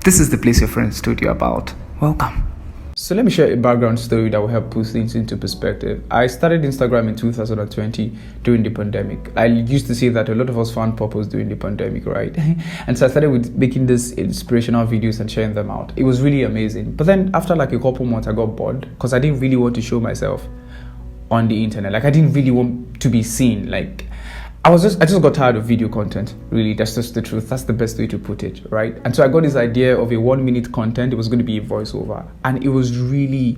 This is the place your friends told you about. Welcome. So let me share a background story that will help put things into perspective. I started Instagram in 2020 during the pandemic. I used to say that a lot of us found purpose during the pandemic, right? And so I started with making these inspirational videos and sharing them out. It was really amazing. But then after like a couple months, I got bored because I didn't really want to show myself on the internet. Like I didn't really want to be seen. Like I just got tired of video content, really. That's just the truth. That's the best way to put it, right? And so I got this idea of a 1-minute content. It was going to be a voiceover. And it was really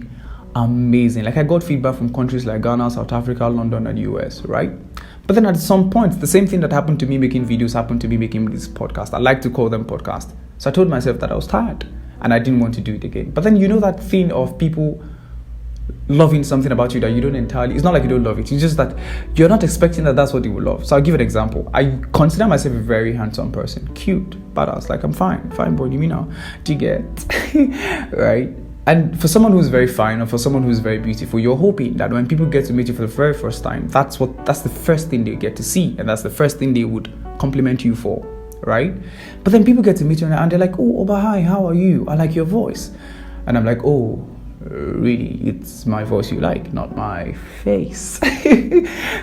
amazing. Like I got feedback from countries like Ghana, South Africa, London, and US, right? But then at some point, the same thing that happened to me making videos happened to me making this podcast. I like to call them podcasts. So I told myself that I was tired and I didn't want to do it again. But then you know that thing of people loving something about you that you don't entirely, it's not like you don't love it, it's just that you're not expecting that that's what you will love. So I'll give an example. I consider myself a very handsome person, cute, badass, like I'm fine boy, you know, do you get right? And for someone who's very fine or for someone who's very beautiful, you're hoping that when people get to meet you for the very first time, that's the first thing they get to see, and that's the first thing they would compliment you for, right? But then people get to meet you and they're like, oh Oba, hi, how are you? I like your voice. And I'm like, oh, really, it's my voice you like, not my face.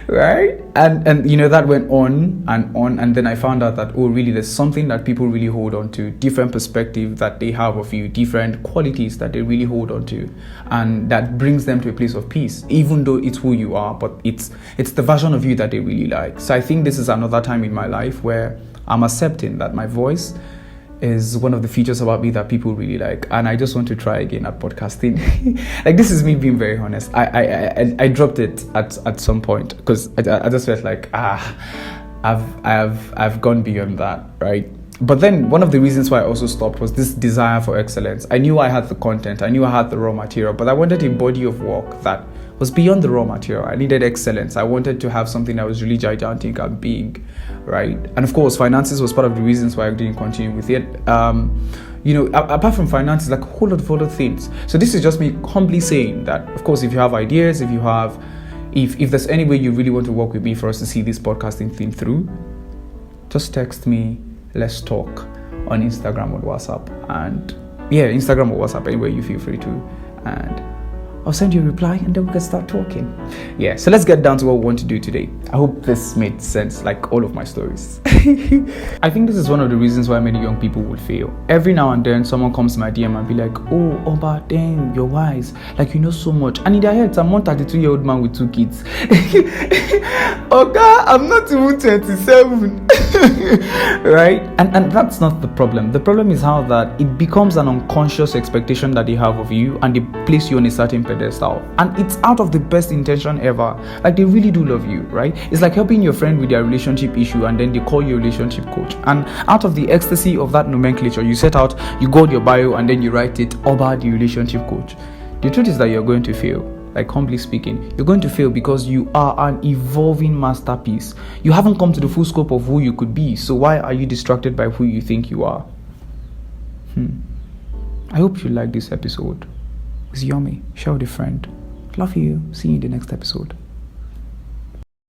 Right? And you know, that went on, and then I found out that, oh really, there's something that people really hold on to, different perspective that they have of you, different qualities that they really hold on to, and that brings them to a place of peace, even though it's who you are, but it's the version of you that they really like. So I think this is another time in my life where I'm accepting that my voice is one of the features about me that people really like, and I just want to try again at podcasting. Like this is me being very honest. I dropped it at some point because I just felt like I've gone beyond that, right? But then one of the reasons why I also stopped was this desire for excellence. I knew I had the content, I knew I had the raw material, but I wanted a body of work that was beyond the raw material. I needed excellence. I wanted to have something that was really gigantic and big, right? And of course, finances was part of the reasons why I didn't continue with it. You know, apart from finances, like a whole lot of other things. So this is just me humbly saying that, of course, if you have ideas, if there's any way you really want to work with me for us to see this podcasting thing through, just text me. Let's talk on Instagram or WhatsApp, and Instagram or WhatsApp, anywhere you feel free to, and I'll send you a reply and then we can start talking. Yeah, so let's get down to what we want to do today. I hope this made sense, like all of my stories. I think this is one of the reasons why many young people would fail. Every now and then someone comes to my DM and be like, oh Oba, damn, you're wise, like you know so much. And in their heads, I'm one 32-year-old man with 2 kids. Okay, I'm not even 27. Right? And that's not the problem. The problem is how that it becomes an unconscious expectation that they have of you, and they place you on a certain pedestal, and it's out of the best intention ever. Like they really do love you, right? It's like helping your friend with their relationship issue, and then they call you a relationship coach, and out of the ecstasy of that nomenclature, you set out, you go on your bio, and then you write it Oba the relationship coach. The truth is that you're going to fail. Like humbly speaking, you're going to fail because you are an evolving masterpiece. You haven't come to the full scope of who you could be, so why are you distracted by who you think you are? I hope you like this episode. It's yummy. Share with a friend. Love you. See you in the next episode.